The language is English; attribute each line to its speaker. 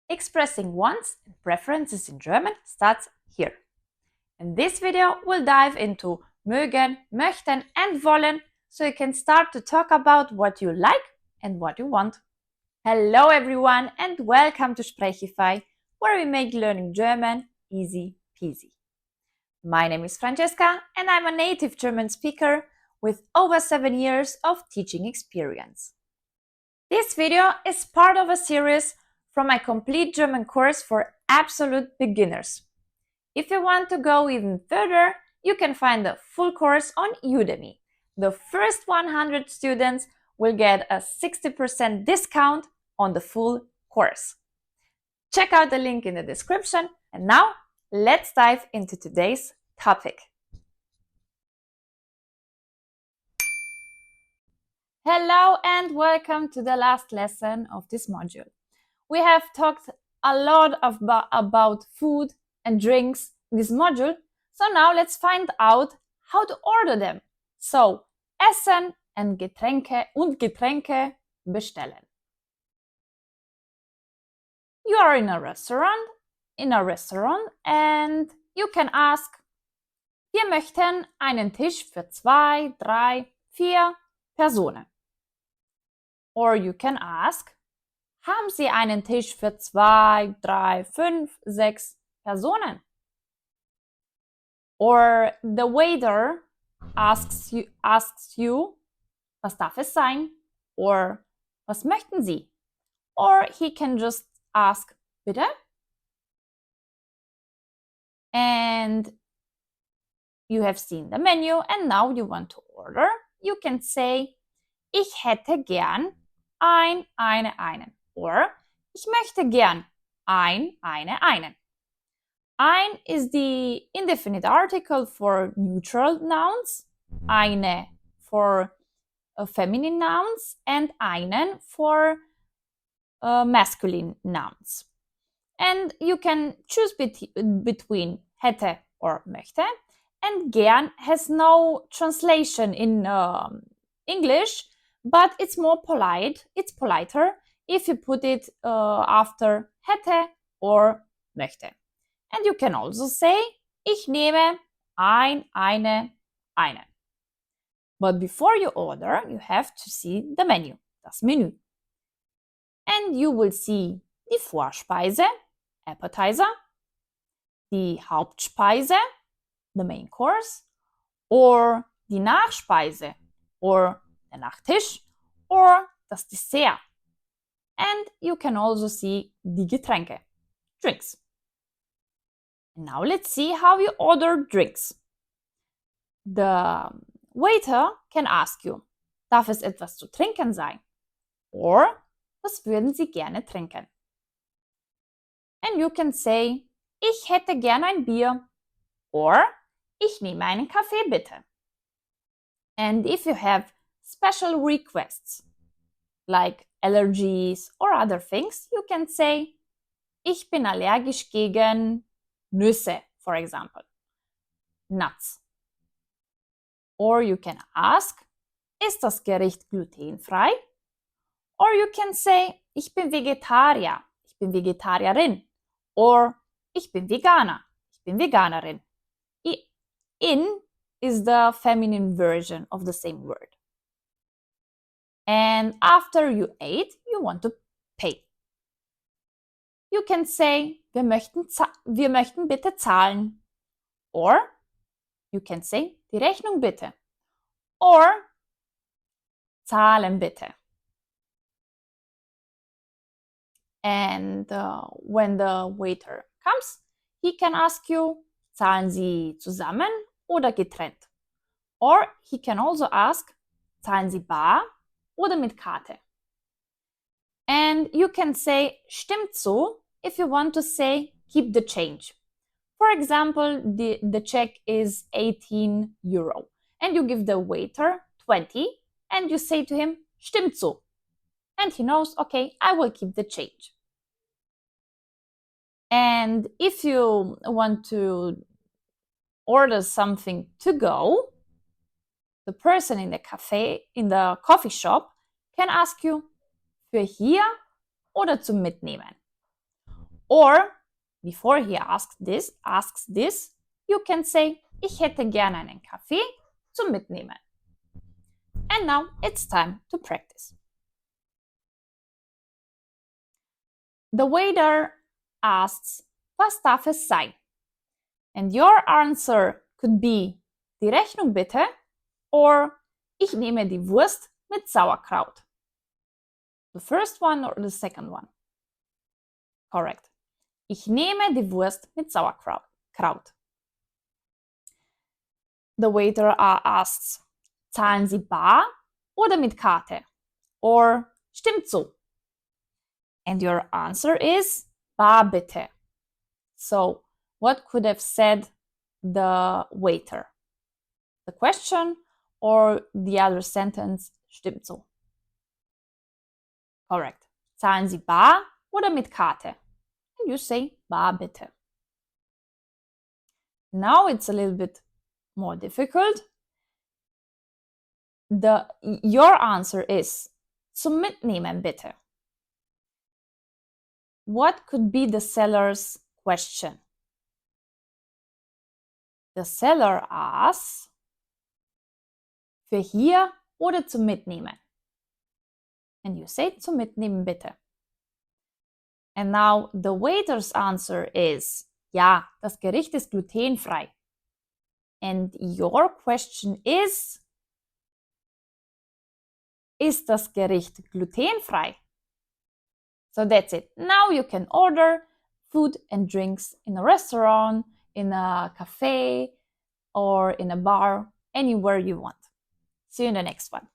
Speaker 1: Expressing wants and preferences in German starts here. In this video, we'll dive into mögen, möchten and wollen so you can start to talk about what you like and what you want. Hello everyone and welcome to Sprechify, where we make learning German easy peasy. My name is Francesca and I'm a native German speaker with over 7 years of teaching experience. This video is part of a series from my complete German course for absolute beginners. If you want to go even further, you can find the full course on Udemy. The first 100 students will get a 60% discount on the full course. Check out the link in the description. And now, let's dive into today's topic. Hello and welcome to the last lesson of this module. We have talked a lot about food and drinks in this module, so now let's find out how to order them. So, Essen und Getränke bestellen. You are in a restaurant and you can ask, wir möchten einen Tisch für 2, 3, 4 Personen. Or you can ask, haben Sie einen Tisch für 2, 3, 5, 6 Personen? Or the waiter asks you, was darf es sein? Or was möchten Sie? Or he can just ask, bitte? And you have seen the menu and now you want to order. You can say, ich hätte gern einen. Or, ich möchte gern einen. Ein is the indefinite article for neutral nouns, eine for feminine nouns, and einen for masculine nouns. And you can choose between hätte or möchte, and gern has no translation in English, but it's more polite, it's politer if you put it after hätte or möchte. And you can also say, ich nehme einen. But before you order, you have to see the menu, das Menü. And you will see die Vorspeise, appetizer, die Hauptspeise, the main course, or die Nachspeise, or der Nachtisch, or das Dessert. And you can also see die Getränke, drinks. Now let's see how you order drinks. The waiter can ask you, darf es etwas zu trinken sein? Or, was würden Sie gerne trinken? And you can say, ich hätte gern ein Bier. Or, ich nehme einen Kaffee bitte. And if you have special requests, like allergies or other things, you can say, ich bin allergisch gegen Nüsse, for example, nuts. Or you can ask, ist das Gericht glutenfrei? Or you can say, ich bin Vegetarier, ich bin Vegetarierin. Or, ich bin Veganer, ich bin Veganerin. In is the feminine version of the same word. And after you ate, you want to pay. You can say, wir möchten bitte zahlen. Or, you can say, die Rechnung bitte. Or, zahlen bitte. And when the waiter comes, he can ask you, zahlen Sie zusammen oder getrennt? Or he can also ask, zahlen Sie bar oder mit Karte? And you can say, stimmt so, if you want to say, keep the change. For example, the check is 18 euro. And you give the waiter 20 and you say to him, stimmt so. And he knows, okay, I will keep the change. And if you want to order something to go, the person in the coffee shop can ask you, für hier oder zum Mitnehmen? Or, before he asks this, you can say, ich hätte gerne einen Kaffee zum Mitnehmen. And now it's time to practice. The waiter asks, was darf es sein? And your answer could be, die Rechnung bitte, or ich nehme die Wurst mit Sauerkraut. The first one or the second one? Correct. Ich nehme die Wurst mit Sauerkraut. The waiter asks, zahlen Sie bar oder mit Karte? Or stimmt so? And your answer is bar bitte. So, what could have said the waiter? The question or the other sentence, stimmt so? Correct. Zahlen Sie bar oder mit Karte? And you say bar bitte. Now it's a little bit more difficult. Your answer is zum Mitnehmen bitte. What could be the seller's question? The seller asks, für hier oder zum Mitnehmen? And you say zum Mitnehmen bitte. And now the waiter's answer is, ja, das Gericht ist glutenfrei. And your question is das Gericht glutenfrei? So that's it. Now you can order food and drinks in a restaurant, in a cafe, or in a bar, anywhere you want. See you in the next one.